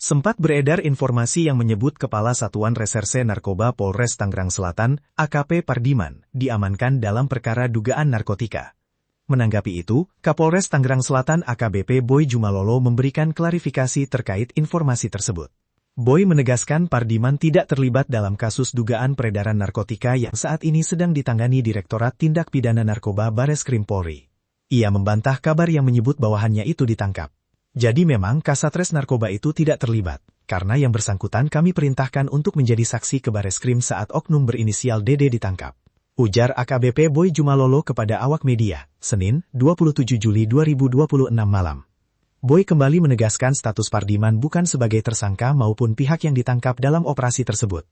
Sempat beredar informasi yang menyebut Kepala Satuan Reserse Narkoba Polres Tangerang Selatan, AKP Pardiman, diamankan dalam perkara dugaan narkotika. Menanggapi itu, Kapolres Tangerang Selatan AKBP Boy Jumalolo memberikan klarifikasi terkait informasi tersebut. Boy menegaskan Pardiman tidak terlibat dalam kasus dugaan peredaran narkotika yang saat ini sedang ditangani Direktorat Tindak Pidana Narkoba Bareskrim Polri. Ia membantah kabar yang menyebut bawahannya itu ditangkap. Jadi memang Kasatres Narkoba itu tidak terlibat, karena yang bersangkutan kami perintahkan untuk menjadi saksi ke Bareskrim saat oknum berinisial DD ditangkap. Ujar AKBP Boy Jumalolo kepada awak media, Senin, 27 Juli 2026 malam. Boy kembali menegaskan status Pardiman bukan sebagai tersangka maupun pihak yang ditangkap dalam operasi tersebut.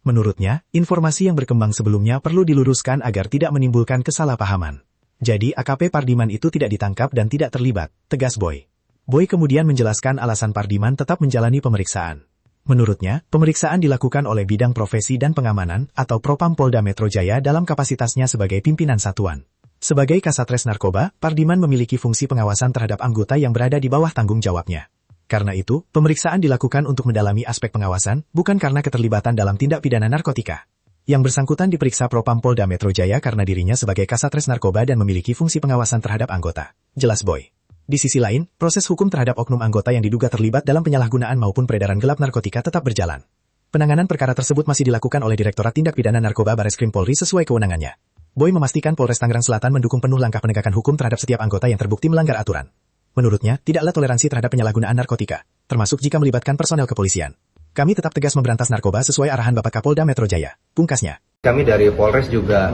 Menurutnya, informasi yang berkembang sebelumnya perlu diluruskan agar tidak menimbulkan kesalahpahaman. Jadi AKP Pardiman itu tidak ditangkap dan tidak terlibat, tegas Boy. Boy kemudian menjelaskan alasan Pardiman tetap menjalani pemeriksaan. Menurutnya, pemeriksaan dilakukan oleh Bidang Profesi dan Pengamanan atau Propam Polda Metro Jaya dalam kapasitasnya sebagai pimpinan satuan. Sebagai Kasatres Narkoba, Pardiman memiliki fungsi pengawasan terhadap anggota yang berada di bawah tanggung jawabnya. Karena itu, pemeriksaan dilakukan untuk mendalami aspek pengawasan, bukan karena keterlibatan dalam tindak pidana narkotika. Yang bersangkutan diperiksa Propam Polda Metro Jaya karena dirinya sebagai Kasatres Narkoba dan memiliki fungsi pengawasan terhadap anggota. Jelas Boy. Di sisi lain, proses hukum terhadap oknum anggota yang diduga terlibat dalam penyalahgunaan maupun peredaran gelap narkotika tetap berjalan. Penanganan perkara tersebut masih dilakukan oleh Direktorat Tindak Pidana Narkoba Bareskrim Polri sesuai kewenangannya. Boy memastikan Polres Tangerang Selatan mendukung penuh langkah penegakan hukum terhadap setiap anggota yang terbukti melanggar aturan. Menurutnya, tidaklah toleransi terhadap penyalahgunaan narkotika, termasuk jika melibatkan personel kepolisian. Kami tetap tegas memberantas narkoba sesuai arahan Bapak Kapolda Metro Jaya, pungkasnya. Kami dari Polres juga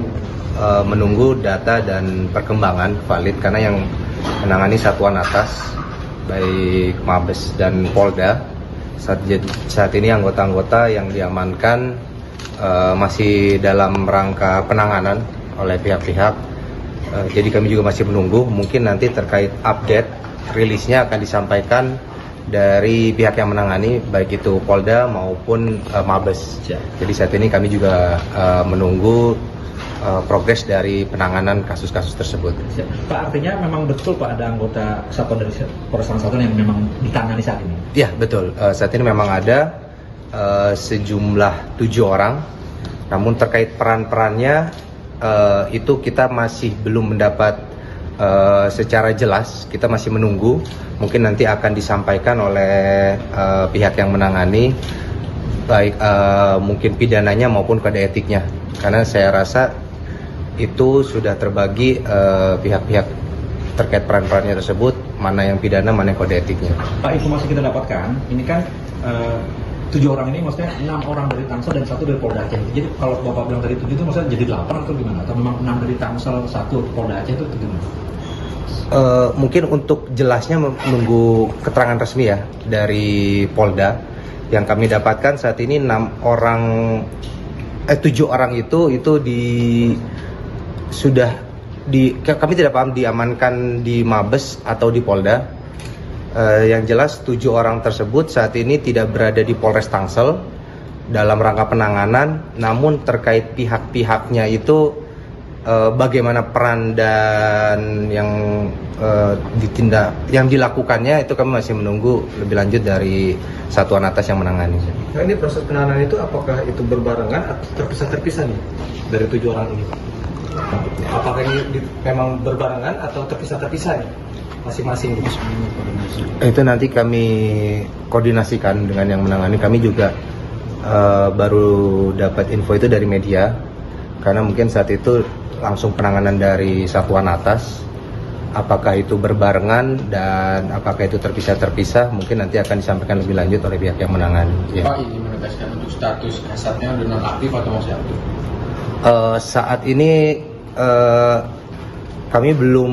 menunggu data dan perkembangan valid karena yang menangani satuan atas, baik Mabes dan Polda. Saat ini anggota-anggota yang diamankan masih dalam rangka penanganan oleh pihak-pihak. Jadi kami juga masih menunggu, mungkin nanti terkait update rilisnya akan disampaikan dari pihak yang menangani, baik itu Polda maupun Mabes. Jadi saat ini kami juga menunggu progres dari penanganan kasus-kasus tersebut. Pak, artinya memang betul Pak ada anggota satuan dari Polres Tangerang Selatan yang memang ditangani saat ini? Iya betul, saat ini memang ada sejumlah 7 orang, namun terkait peran-perannya itu kita masih belum mendapat secara jelas, kita masih menunggu. Mungkin nanti akan disampaikan oleh pihak yang menangani, baik mungkin pidananya maupun kode etiknya, karena saya rasa itu sudah terbagi pihak-pihak terkait peran-perannya tersebut, mana yang pidana, mana yang kode etiknya. Pak, informasi kita dapatkan, ini kan 7 orang ini maksudnya 6 orang dari Tangsel dan 1 dari Polda Aceh. Jadi kalau Bapak bilang tadi 7 itu maksudnya jadi 8 atau gimana? Atau memang 6 dari Tangsel, 1 Polda Aceh itu gimana? Mungkin untuk jelasnya menunggu keterangan resmi ya dari Polda. Yang kami dapatkan saat ini 7 orang itu kami tidak paham diamankan di Mabes atau di Polda. Yang jelas 7 orang tersebut saat ini tidak berada di Polres Tangsel dalam rangka penanganan, namun terkait pihak-pihaknya itu bagaimana peran dan yang dilakukannya itu kami masih menunggu lebih lanjut dari satuan atas yang menangani. Nah, ini proses penanganan itu apakah itu berbarengan atau terpisah-terpisah nih dari 7 orang ini? Apakah ini memang berbarengan atau terpisah-terpisah nih masing-masing? Itu nanti kami koordinasikan dengan yang menangani. Kami juga baru dapat info itu dari media, karena mungkin saat itu langsung penanganan dari satuan atas. Apakah itu berbarengan dan apakah itu terpisah-terpisah, mungkin nanti akan disampaikan lebih lanjut oleh pihak yang menangani. Ya. Pak, izin menegaskan untuk status kasatnya sudah nonaktif atau masih aktif? Saat ini kami belum,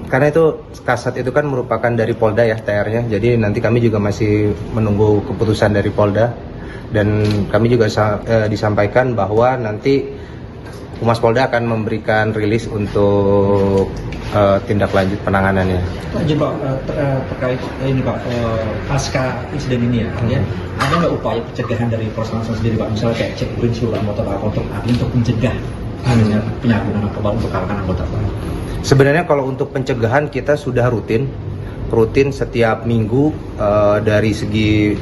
karena itu kasat itu kan merupakan dari Polda ya TR-nya, jadi nanti kami juga masih menunggu keputusan dari Polda, dan kami juga disampaikan bahwa nanti Humas Polda akan memberikan rilis untuk tindak lanjut penanganannya. Pak, terkait ini Pak, pasca insiden ini ya, ada nggak upaya pencegahan dari Polres Tangerang sendiri Pak, misalnya kayak cek urin seluruh anggota Pak untuk mencegah penyalahgunaan narkoba untuk kalangan anggota Pak? Sebenarnya kalau untuk pencegahan kita sudah rutin setiap minggu dari segi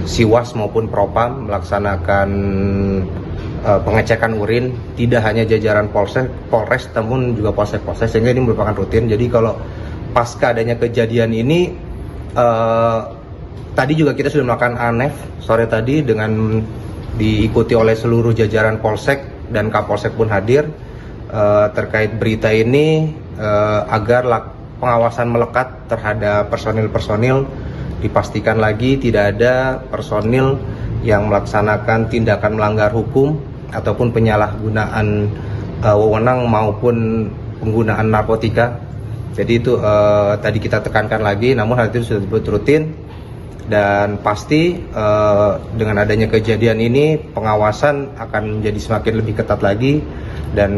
Siwas maupun Propam melaksanakan pengecekan urin, tidak hanya jajaran Polres namun juga polsek-polsek, sehingga ini merupakan rutin. Jadi kalau pasca adanya kejadian ini, tadi juga kita sudah melakukan ANEF sore tadi dengan diikuti oleh seluruh jajaran polsek dan Kapolsek pun hadir terkait berita ini, agar pengawasan melekat terhadap personil-personil, dipastikan lagi tidak ada personil yang melaksanakan tindakan melanggar hukum ataupun penyalahgunaan wewenang maupun penggunaan narkotika. Jadi itu tadi kita tekankan lagi, namun hal itu sudah disebut rutin dan pasti dengan adanya kejadian ini pengawasan akan menjadi semakin lebih ketat lagi, dan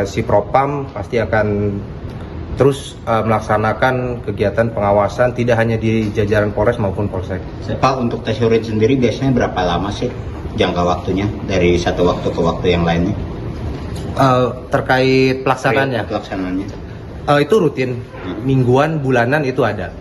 si Propam pasti akan terus melaksanakan kegiatan pengawasan tidak hanya di jajaran Polres maupun Polsek. Pak, untuk tes urin sendiri biasanya berapa lama sih jangka waktunya dari satu waktu ke waktu yang lainnya? Terkait pelaksanaannya, Pelaksanaannya. itu rutin, mingguan, bulanan itu ada.